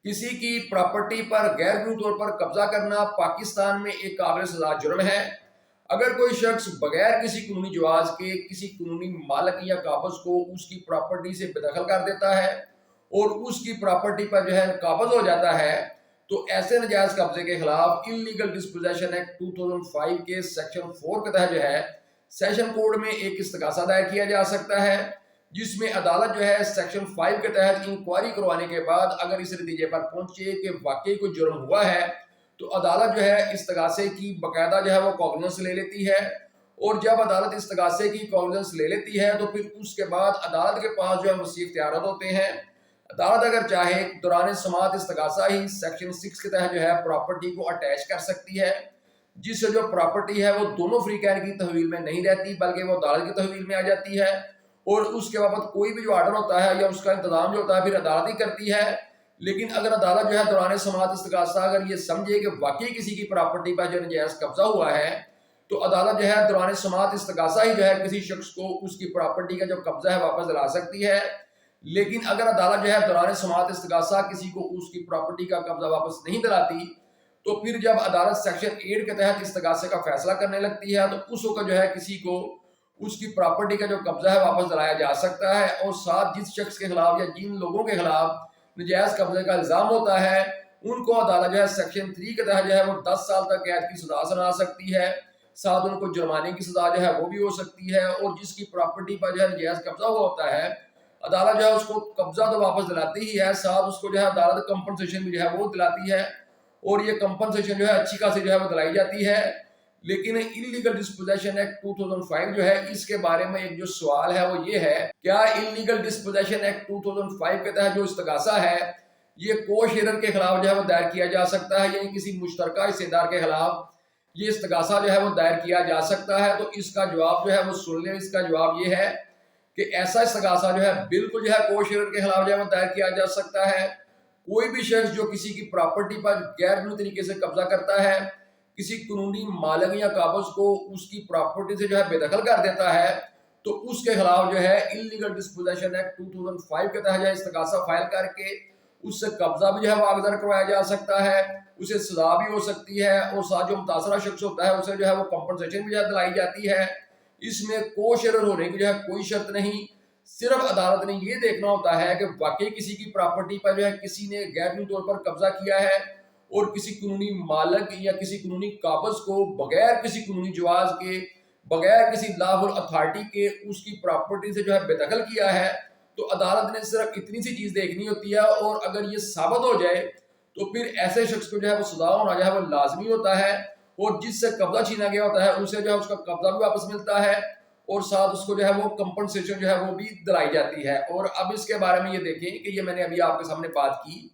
کسی کی پراپرٹی پر غیر قانونی طور پر قبضہ کرنا پاکستان میں ایک قابل سزا جرم ہے۔ اگر کوئی شخص بغیر کسی قانونی جواز کے کسی قانونی مالک یا قابض کو اس کی پراپرٹی سے بے دخل کر دیتا ہے اور اس کی پراپرٹی پر قابض ہو جاتا ہے تو ایسے ناجائز قبضے کے خلاف انلیگل ڈسپوزیشن ایکٹ 2005 کے سیکشن 4 کے تحت سیشن کورٹ میں ایک استغاثہ دائر کیا جا سکتا ہے، جس میں عدالت سیکشن 5 کے تحت انکوائری کروانے کے بعد اگر اس نتیجے پر پہنچے کہ واقعی کوئی جرم ہوا ہے تو عدالت استغاثے کی باقاعدہ وہ کوگنیزنس لے لیتی ہے، اور جب عدالت استغاثے کی کوگنیزنس لے لیتی ہے تو پھر اس کے بعد عدالت کے پاس وسیع اختیارات ہوتے ہیں۔ عدالت اگر چاہے دوران سماعت استغاثہ ہی سیکشن 6 کے تحت پراپرٹی کو اٹیچ کر سکتی ہے، جس سے جو پراپرٹی ہے وہ دونوں فریقین کی تحویل میں نہیں رہتی بلکہ وہ عدالت کی تحویل میں آ جاتی ہے، اور اس کے بعد کوئی بھی جو آرڈر ہوتا ہے یا اس کا انتظام جو ہوتا ہے پھر عدالت ہی کرتی ہے۔ لیکن اگر عدالت دوران سماعت استغاثہ اگر یہ سمجھے کہ واقعی کسی کی پراپرٹی پر ناجائز قبضہ ہوا ہے تو عدالت دوران سماعت استغاثہ ہی کسی شخص کو اس کی پراپرٹی کا جو قبضہ ہے واپس دلا سکتی ہے۔ لیکن اگر عدالت دوران سماعت استغاثہ کسی کو اس کی پراپرٹی کا قبضہ واپس نہیں دلاتی تو پھر جب عدالت سیکشن 8 کے تحت استغاثے کا فیصلہ کرنے لگتی ہے تو اس وقت کسی کو اس کی پراپرٹی کا جو قبضہ ہے واپس دلایا جا سکتا ہے، اور ساتھ جس شخص کے خلاف یا جن لوگوں کے خلاف ناجائز قبضے کا الزام ہوتا ہے ان کو عدالت سیکشن 3 کے تحت وہ 10 سال تک قید کی سزا سنا سکتی ہے، ساتھ ان کو جرمانے کی سزا وہ بھی ہو سکتی ہے، اور جس کی پراپرٹی پر ناجائز قبضہ ہوا ہوتا ہے عدالت اس کو قبضہ تو واپس دلاتی ہی ہے، ساتھ اس کو عدالت کمپنسیشن بھی وہ دلاتی ہے، اور یہ کمپنسیشن اچھی خاصی وہ دلائی جاتی ہے۔ لیکن انلیگل ڈسپوزیشن ایکٹ 2005 اس کے بارے میں ایک جو سوال ہے وہ یہ ہے، کیا انلیگل ڈسپوزیشن ایکٹ 2005 کے تحت جو استغاثہ ہے یہ کو شیئرر کے خلاف وہ دائر کیا جا سکتا ہے، یعنی کسی مشترکہ حصے دار کے خلاف یہ استغاثہ وہ دائر کیا جا سکتا ہے؟ تو اس کا جواب وہ سن لیں۔ اس کا جواب یہ ہے کہ ایسا استغاثہ بالکل کو شیئرر کے خلاف وہ دائر کیا جا سکتا ہے۔ کوئی بھی شخص جو کسی کی پراپرٹی پر غیر قانونی طریقے سے قبضہ کرتا ہے، کسی قانونی مالک یا قابض کو اس کی پراپرٹی سے بے دخل کر دیتا ہے تو اس کے خلاف انلیگل ڈسپوزیشن ایکٹ 2005 کے تحت استغاثہ فائل کر کے اس سے قبضہ بھی واگزار کروایا جا سکتا ہے، اسے سزا بھی ہو سکتی ہے، اور ساتھ جو متاثرہ شخص ہوتا ہے اسے وہ کمپنسیشن بھی دلائی جاتی ہے۔ اس میں کو شیئرر ہونے کی کوئی شرط نہیں، صرف عدالت نے یہ دیکھنا ہوتا ہے کہ واقعی کسی کی پراپرٹی پر کسی نے غیر قانونی طور پر قبضہ کیا ہے اور کسی قانونی مالک یا کسی قانونی قابض کو بغیر کسی قانونی جواز کے، بغیر کسی لافل اتھارٹی کے اس کی پراپرٹی سے بے دخل کیا ہے، تو عدالت نے صرف اتنی سی چیز دیکھنی ہوتی ہے، اور اگر یہ ثابت ہو جائے تو پھر ایسے شخص کو وہ سزا ہونا وہ لازمی ہوتا ہے، اور جس سے قبضہ چھینا گیا ہوتا ہے اسے اس کا قبضہ بھی واپس ملتا ہے، اور ساتھ اس کو وہ کمپنسیشن وہ بھی دلائی جاتی ہے۔ اور اب اس کے بارے میں یہ دیکھیں کہ یہ میں نے ابھی آپ کے سامنے بات کی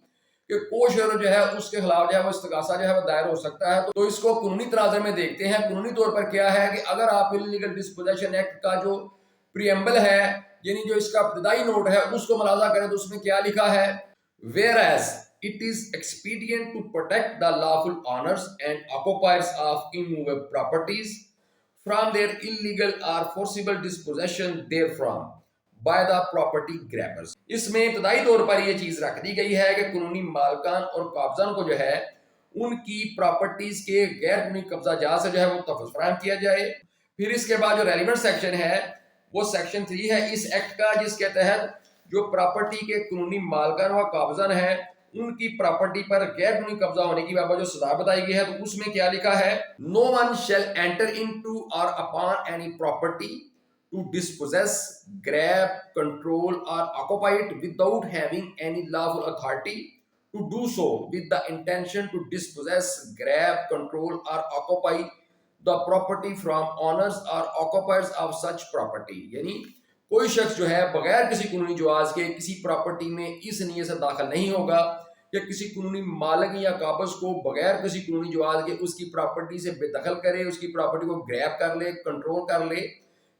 کہ کو شیئرر اس کے خلاف وہ استغاثہ وہ دائر ہو سکتا ہے۔ تو اس کو قانونی تناظر میں دیکھتے ہیں۔ قانونی طور پر کیا ہے کہ اگر آپ انلیگل ڈسپوزیشن ایکٹ کا جو پریمبل ہے، یعنی جو اس کا ابتدائی نوٹ ہے، اس کو ملاحظہ کریں تو اس میں کیا لکھا ہے، whereas it is expedient to protect the lawful owners and occupiers of immovable properties from their illegal or forcible dispossession therefrom by the property grabbers۔ اس میں ابتدائی طور پر یہ چیز رکھ دی گئی ہے کہ قانونی مالکان اور قابضان کو ان کی پراپرٹیز کے غیر قانونی قبضہ جات سے وہ تحفظ فراہم کیا جائے۔ پھر اس کے بعد جو ریلیونٹ سیکشن ہے وہ سیکشن 3 ہے اس ایکٹ کا، جس کے تحت جو پراپرٹی کے قانونی مالکان و قابضان ہیں ان کی پراپرٹی پر غیر قانونی قبضہ ہونے کی بابت جو سزا بتائی گئی ہے، تو اس میں کیا لکھا ہے، no one shall enter into or upon any property to dispossess, grab, control or occupy it without having any lawful authority to do so with the intention to dispossess, grab, control or occupy the property from owners or occupiers of such property۔ یعنی کوئی شخص بغیر کسی قانونی جواز کے کسی property میں اس نیت سے داخل نہیں ہوگا کہ کسی قانونی مالک یا قابض کو بغیر کسی قانونی جواز کے اس کی پراپرٹی سے بے دخل کرے، اس کی پراپرٹی کو گریب کر لے، کنٹرول کر لے،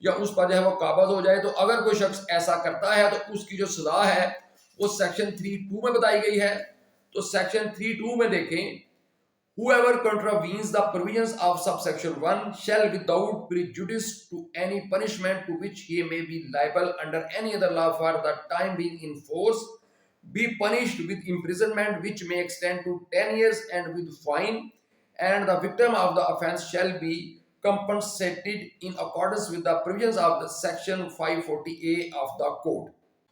یا اس پر وہ قابض ہو جائے۔ تو اگر کوئی شخص ایسا کرتا ہے تو اس کی جو سزا ہے وہ سیکشن 3(2) میں بتائی گئی ہے۔ تو سیکشن 3(2) میں دیکھیں، whoever contravenes the provisions of subsection 1 shall without prejudice to any punishment to which he may be liable under any other law for the time being in force be punished with imprisonment which may extend to 10 years and with fine, and the victim of the offense shall be compensated in accordance with the provisions of the section 540A of the code.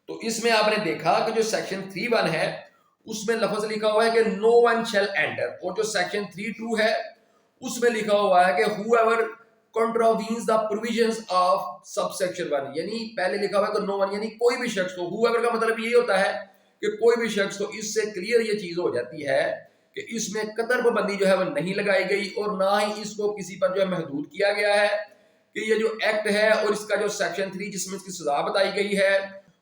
تو اس میں آپ نے دیکھا کہ جو section 3(1) ہے اس میں لفظ لکھا ہوا ہے کہ no one shall enter, اور جو سیکشن 3(2) ہے اس میں لکھا ہوا ہے کہ whoever contravenes the provisions of subsection 1, یعنی پہلے لکھا ہوا ہے کہ no one یعنی کوئی بھی شخص. تو whoever کا مطلب یہی ہوتا ہے کہ کوئی بھی شخص. تو اس سے کلیئر یہ چیز ہو جاتی ہے کہ اس میں قطر پابندی جو ہے وہ نہیں لگائی گئی، اور نہ ہی اس کو کسی پر جو ہے محدود کیا گیا ہے کہ یہ جو ایکٹ ہے اور اس کا جو سیکشن 3 جس میں اس کی سزا بتائی گئی ہے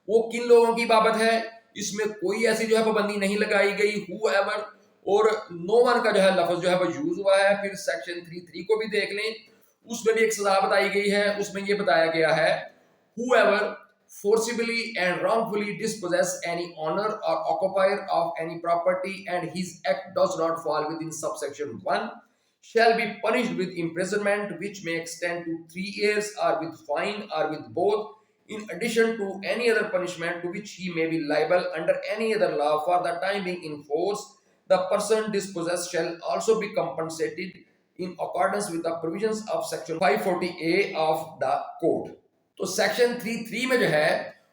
وہ کن لوگوں کی بابت ہے. اس میں کوئی ایسی جو ہے پابندی نہیں لگائی گئی. ہو ایور اور نو ون کا جو ہے لفظ جو ہے وہ یوز ہوا ہے. پھر سیکشن 3(3) کو بھی دیکھ لیں، اس میں بھی ایک سزا بتائی گئی ہے. اس میں یہ بتایا گیا ہے who ever forcibly and wrongfully dispossess any owner or occupier of any property and his act does not fall within subsection 1 shall be punished with imprisonment which may extend to 3 years or with fine or with both, in addition to any other punishment to which he may be liable under any other law for the time being in force. The person dispossessed shall also be compensated in accordance with the provisions of section 540A of the code. تو section 3(3) میں جو ہے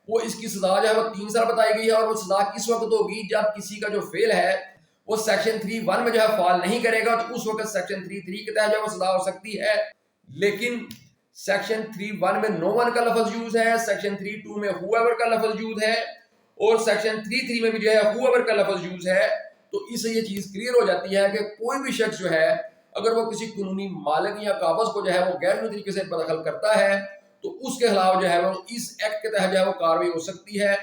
وہ اس کی سزا جو ہے وہ 3 سال بتائی گئی ہے، اور وہ سزا کس وقت ہوگی جب کسی کا جو فعل ہے وہ سیکشن 3(1) میں جو ہے فال نہیں کرے گا، تو اس وقت سیکشن 3(3) کے تحت جو ہے وہ سزا ہو سکتی ہے. لیکن سیکشن 3(1) میں no one کا لفظ یوز ہے، سیکشن 3(2) میں whoever کا لفظ یوز ہے، اور سیکشن 3(3) میں بھی جو ہے whoever کا لفظ یوز ہے. تو اس سے یہ چیز کلیئر ہو جاتی ہے کہ کوئی بھی شخص جو ہے اگر وہ کسی قانونی مالک یا قابض کو جو ہے وہ غیر قانونی طریقے سے بدخل کرتا ہے تو اس کے خلاف جو ہے وہ اس ایکٹ کے تحت جو ہے وہ کارروائی ہو سکتی ہے.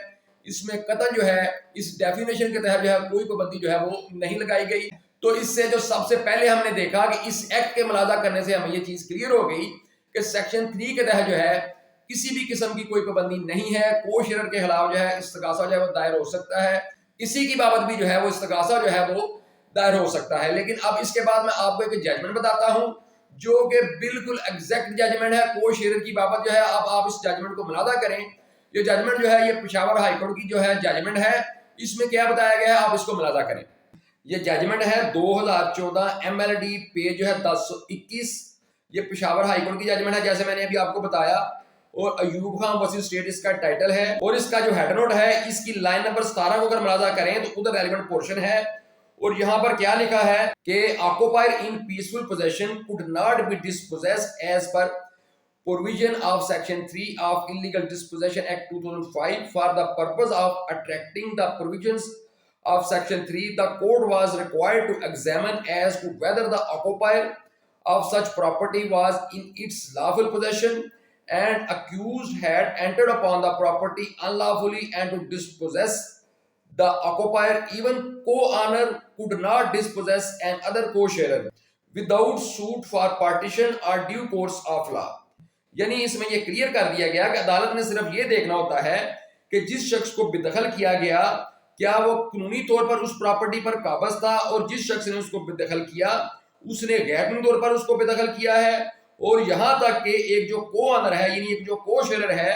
اس میں قطعاً جو ہے اس ڈیفینیشن کے تحت جو ہے کوئی پابندی جو ہے وہ نہیں لگائی گئی. تو اس سے جو سب سے پہلے ہم نے دیکھا کہ اس ایکٹ کے ملاحظہ کرنے سے ہمیں یہ چیز کلیئر ہو گئی کہ سیکشن 3 کے تحت جو ہے کسی بھی قسم کی کوئی پابندی نہیں ہے. کو شرر کے خلاف جو ہے استغاثہ جو ہے وہ دائر ہو سکتا ہے، کسی کی بابت بھی جو ہے وہ استغاثہ جو ہے وہ دائر ہو سکتا ہے. لیکن اب اس کے بعد میں آپ کو ایک ججمنٹ بتاتا ہوں جو کہ بالکل ایگزیکٹ ججمنٹ ہے کو شیرر کی بابت جو ہے. اب آپ اس ججمنٹ کو ملاحظہ کریں. یہ ججمنٹ جو ہے یہ پشاور ہائی کورٹ کی جو ہے ججمنٹ ہے. اس میں کیا بتایا گیا ہے آپ اس کو ملاحظہ کریں. یہ ججمنٹ ہے 2014 MLD پیج جو ہے 1021. یہ پشاور ہائی کورٹ کی ججمنٹ ہے جیسے میں نے ابھی آپ کو بتایا، اور ایوب خان ورسز اسٹیٹ اس کا ٹائٹل ہے، اور اس کا جو ہیڈ نوٹ ہے اس کی لائن نمبر 17 کو اگر ملاحظہ کریں تو ادھر ریلیونٹ پورشن ہے. اور یہاں پر کیا لکھا ہے کہ occupier in peaceful possession could not be dispossessed as per provision of section 3 of Illegal Dispossession Act 2005 for the purpose of attracting the provisions of section 3. The court was required to examine as to whether the occupier of such property was in its lawful possession and accused had entered upon the property unlawfully and to dispossess the occupier. Even co-owner could not dispossess an other co-sharer without suit for partition or due course of law. یعنی اس میں یہ clear کر دیا گیا کہ عدالت نے صرف یہ دیکھنا ہوتا ہے کہ جس شخص کو بے دخل کیا گیا کیا وہ قانونی طور پر اس پراپرٹی پر قابض تھا، اور جس شخص نے اس کو بے دخل کیا اس نے غیر قانونی طور پر اس کو بے دخل کیا ہے. اور یہاں تک کہ ایک جو کو آنر ہے یعنی ایک جو کو شیئرر ہے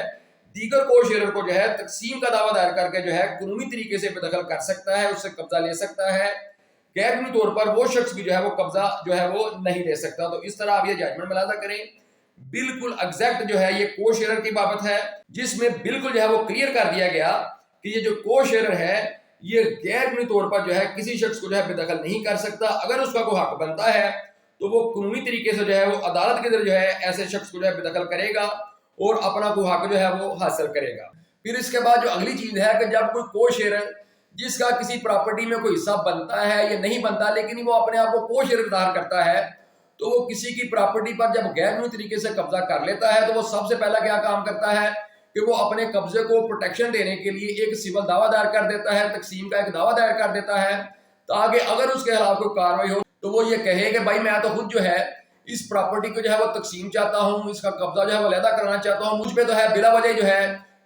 دیگر کو شیئرر کو جو ہے تقسیم کا دعویٰ دائر کر کے جو ہے قانونی طریقے سے بے دخل کر سکتا ہے، اس سے قبضہ لے سکتا ہے. غیر قانونی طور پر وہ شخص بھی جو ہے وہ قبضہ جو ہے وہ نہیں لے سکتا. تو اس طرح آپ یہ ججمنٹ ملاحظہ کریں. بالکل ایگزیکٹ جو ہے یہ کو شیئرر کی بابت ہے جس میں بالکل جو ہے وہ کلیئر کر دیا گیا کہ یہ جو کو شیئرر ہے یہ غیر قانونی طور پر جو ہے کسی شخص کو جو ہے بے دخل نہیں کر سکتا. اگر اس کا کوئی حق بنتا ہے تو وہ قانونی طریقے سے جو ہے وہ عدالت کے اندر جو ہے ایسے شخص کو جو ہے بے دخل کرے گا اور اپنا کوئی حق جو ہے وہ حاصل کرے گا. پھر اس کے بعد جو اگلی چیز ہے کہ جب کوئی کو شیئرر جس کا کسی پراپرٹی میں کوئی حصہ بنتا ہے یا نہیں بنتا لیکن وہ اپنے آپ کو کو شیئرر ظاہر کرتا ہے تو وہ کسی کی پراپرٹی پر جب غیر قانونی طریقے سے قبضہ کر لیتا ہے تو وہ سب سے پہلا کیا کام کرتا ہے کہ وہ اپنے قبضے کو پروٹیکشن دینے کے لیے ایک سول دعویٰ دائر کر دیتا ہے، تقسیم کا ایک دعویٰ دائر کر دیتا ہے تاکہ اگر اس کے خلاف کوئی کارروائی ہو تو وہ یہ کہے کہ بھائی میں تو خود جو ہے اس پراپرٹی کو جو ہے وہ تقسیم چاہتا ہوں، اس کا قبضہ جو ہے وہ علیحدہ کرانا چاہتا ہوں، مجھ پہ تو ہے بلا وجہ جو ہے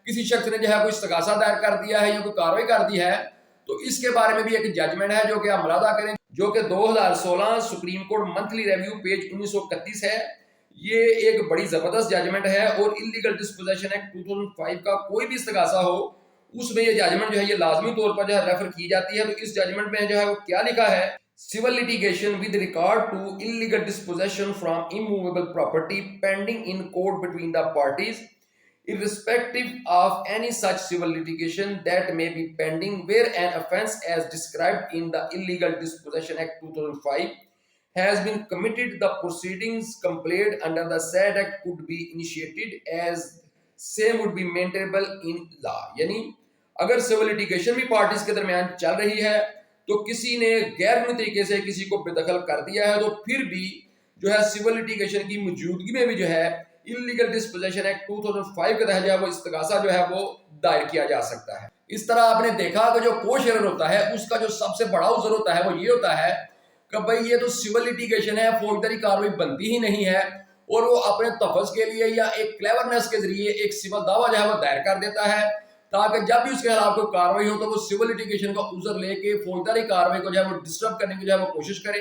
کسی شخص نے جو ہے کوئی استغاثہ دائر کر دیا ہے یا کوئی کارروائی کر دی ہے. تو اس کے بارے میں بھی ایک ججمنٹ ہے جو کہ آپ ملاحظہ کریں جو کہ 2016 supreme court monthly review page 1931 ہے. یہ ایک بڑی زبردست ججمنٹ ہے اور انلیگل ڈسپوزیشن ایکٹ 2005 کا کوئی بھی استغاثہ ہو اس میں یہ ججمنٹ جو ہے یہ لازمی طور پر جو ہے ریفر کی جاتی ہے. تو اس ججمنٹ میں جو ہے وہ کیا لکھا ہے, civil litigation with regard to illegal dispossession from immovable property pending in court between the parties, irrespective of any such civil litigation that may be pending where an offence as described in the Illegal Dispossession Act 2005 has been committed, the proceedings complained under the said act could be initiated as same would be maintainable in law. یعنی اگر civil litigation بھی parties کے درمیان چل رہی ہے تو کسی نے غیر قانونی طریقے سے کسی کو بے دخل کر دیا ہے تو پھر بھی جو ہے سول لٹیگیشن کی موجودگی میں بھی جو ہے انلیگل ڈسپوزیشن ایکٹ 2005 کے تحت جو ہے وہ استغاثہ جو ہے وہ دائر کیا جا سکتا ہے. اس طرح آپ نے دیکھا کہ جو کو شیئرر ہوتا ہے اس کا جو سب سے بڑا عذر ہوتا ہے وہ یہ ہوتا ہے کہ بھئی یہ تو سول لٹیگیشن ہے, فوجداری کارروائی بنتی ہی نہیں ہے, اور وہ اپنے تفظ کے لیے یا ایک کلیورنس کے ذریعے ایک سول دعویٰ جو ہے وہ دائر کر دیتا ہے تاکہ جب بھی اس کے خلاف کوئی کاروائی ہو تو وہ سول لٹیگیشن کا عذر لے کے فوجداری کاروائی کو جو ہے وہ ڈسٹرب کرنے کی جو ہے وہ کوشش کرے.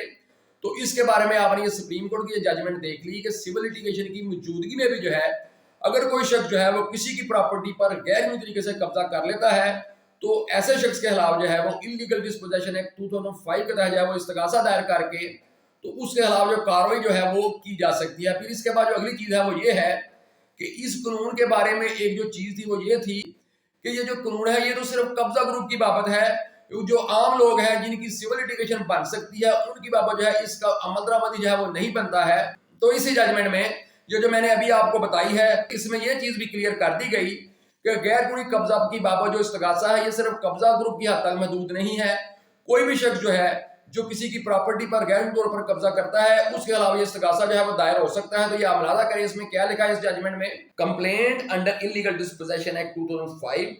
تو اس کے بارے میں آپ نے یہ سپریم کورٹ کی ججمنٹ دیکھ لی کہ سول لٹیگیشن کی موجودگی میں بھی جو ہے اگر کوئی شخص جو ہے وہ کسی کی پراپرٹی پر غیر قانونی طریقے سے قبضہ کر لیتا ہے تو ایسے شخص کے خلاف جو ہے وہ انلیگل ڈسپوزیشن ایکٹ 2005 کے تحت جو ہے وہ استغاثہ دائر کر کے تو اس کے خلاف جو کاروائی جو ہے وہ کی جا سکتی ہے. پھر اس کے بعد جو اگلی چیز ہے وہ یہ ہے کہ اس قانون کے بارے میں ایک جو چیز تھی وہ یہ تھی کہ یہ جو قانون ہے یہ تو صرف قبضہ گروپ کی بابت ہے, جو عام لوگ ہیں جن کی سول لٹیگیشن بن سکتی ہے ان کی بابت جو ہے اس کا عمل درآمدی جو ہے وہ نہیں بنتا ہے. تو اسی ججمنٹ میں جو میں نے ابھی آپ کو بتائی ہے اس میں یہ چیز بھی کلیئر کر دی گئی کہ غیر قانونی قبضہ کی بابت جو استغاثہ ہے یہ صرف قبضہ گروپ کی حد تک محدود نہیں ہے. کوئی بھی شخص جو ہے جو کسی کی پراپرٹی پر غیر قانونی طور پر قبضہ کرتا ہے اس کے علاوہ یہ استغاثہ جو ہے وہ دائر ہو سکتا ہے. تو یہ آپ ملاحظہ کریں اس میں کیا لکھا ہے اس ججمنٹ میں, complaint under illegal disposition act 2005,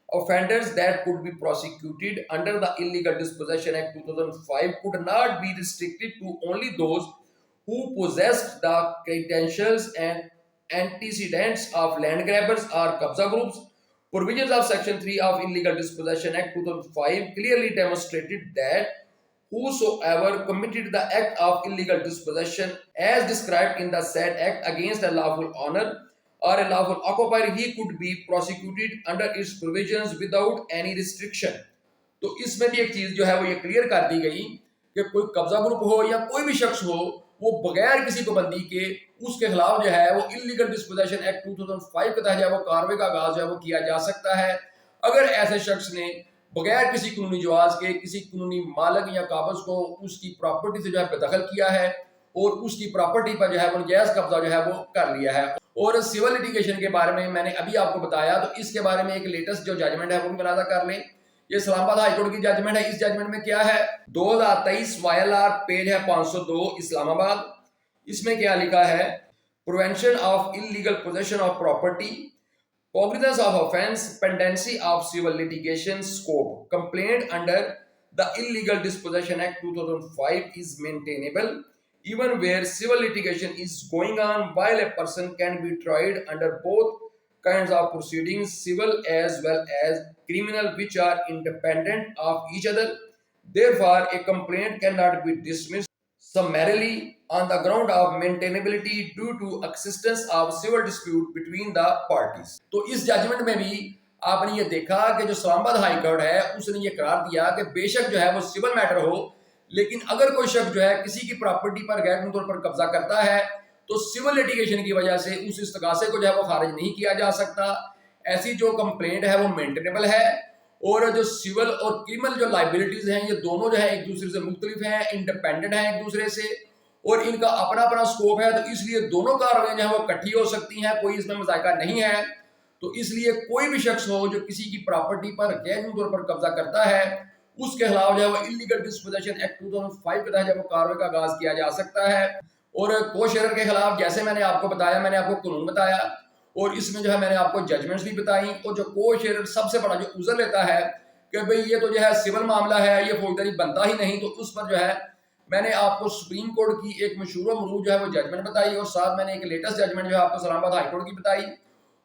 offenders that could be prosecuted under the Illegal Dispossession Act 2005 could not be restricted to only those who possessed the credentials and antecedents of land grabbers or qabza groups. Provisions of Section 3 of Illegal Dispossession Act 2005 clearly demonstrated that whosoever committed the act of illegal dispossession as described in the said act against a lawful owner or a lawful occupier, he could be prosecuted under its provisions without any restriction. تو اس میں بھی ایک چیز جو ہے وہ یہ clear کر دی گئی کہ کوئی قبضہ گروپ ہو یا کوئی بھی شخص ہو وہ بغیر کسی پابندی کے اس کے خلاف جو ہے وہ انلیگل ڈسپوزیشن ایکٹ 2005 کے تحت جو ہے وہ کارروائی کا آغاز جو ہے وہ کیا جا سکتا ہے اگر ایسے شخص نے بغیر کسی قانونی جواز کے کسی قانونی مالک یا قابض کو اس کی پراپرٹی سے جو ہے بے دخل کیا ہے اور اس کی پراپرٹی پر جو ہے وہ ناجائز قبضہ جو ہے وہ کر لیا ہے. اور سول لٹیگیشن کے بارے میں نے ابھی آپ کو بتایا تو اس کے بارے میں ایک لیٹسٹ جو ججمنٹ ہے وہ بھی ملاحظہ کر لیں. یہ اسلام آباد ہائی کورٹ کی ججمنٹ ہے. اس ججمنٹ میں کیا ہے 2023 YLR پیج ہے 502 اسلام آباد. اس میں کیا لکھا ہے, prevention of illegal possession of property, cognizance of offence, pendency of civil litigation scope. Complaint under the Illegal Dispossession Act 2005 is maintainable even where civil litigation is going on while a person can be tried under both kinds of proceedings, civil as well as criminal, which are independent of each other. Therefore, a complaint cannot be dismissed summarily on the ground of maintainability due to existence of civil dispute between the parties. تو اس judgment میں بھی آپ نے یہ دیکھا کہ جو اسلام آباد ہائی کورٹ ہے اس نے یہ قرار دیا کہ بے شک جو ہے وہ سول میٹر ہو لیکن اگر کوئی شخص جو ہے کسی کی پراپرٹی پر غیر قانونی طور پر قبضہ کرتا ہے تو سول لٹیگیشن کی وجہ سے اس استغاثے کو جو ہے وہ خارج نہیں کیا جا سکتا. ایسی جو کمپلینٹ ہے وہ مینٹینیبل ہے اور جو سول اور کریمنل جو لائبلٹیز ہیں یہ دونوں جو ہے ایک دوسرے سے مختلف ہیں, انڈیپینڈنٹ ہیں ایک دوسرے سے اور ان کا اپنا اپنا سکوپ ہے. تو اس لیے دونوں کارروائیاں جو ہیں وہ اکٹھی ہو سکتی ہیں, کوئی اس میں مذائقہ نہیں ہے. تو اس لیے کوئی بھی شخص ہو جو کسی کی پراپرٹی پر غیر قانونی طور پر قبضہ کرتا ہے اس کے خلاف جو ہے وہ انلیگل ڈسپوزیشن ایکٹ 2005 کے تحت جو وہ کارروائی کا آغاز کیا جا سکتا ہے. اور کو شیئرر کے خلاف جیسے میں نے آپ کو بتایا, میں نے آپ کو قانون بتایا اور اس میں جو ہے میں نے آپ کو ججمنٹس بھی بتائی. اور جو کو شیئرر سب سے بڑا جو عذر لیتا ہے کہ بھئی یہ تو جو ہے سول معاملہ ہے, یہ فوجداری بنتا ہی نہیں, تو اس پر جو ہے میں نے آپ کو سپریم کورٹ کی ایک مشہور و معروف جو ہے وہ ججمنٹ بتائی اور ساتھ میں نے ایک لیٹسٹ ججمنٹ جو ہے آپ کو اسلام آباد ہائی کورٹ کی بتائی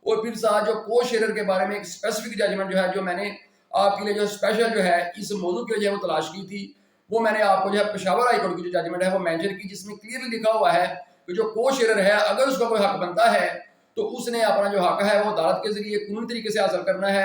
اور پھر ساتھ جو کو شیئرر کے بارے میں ایک اسپیسیفک ججمنٹ جو ہے جو میں نے آپ کے لیے جو اسپیشل جو ہے اس موضوع کے لیے جو ہے وہ تلاش کی تھی وہ میں نے آپ کو جو ہے پشاور ہائی کورٹ کی جو ججمنٹ ہے وہ مینشن کی جس میں کلیئرلی لکھا ہوا ہے کہ جو کو شیئرر ہے اگر اس کا کوئی حق بنتا ہے تو اس نے اپنا جو حق ہے وہ عدالت کے ذریعے قانونی طریقے سے حاصل کرنا ہے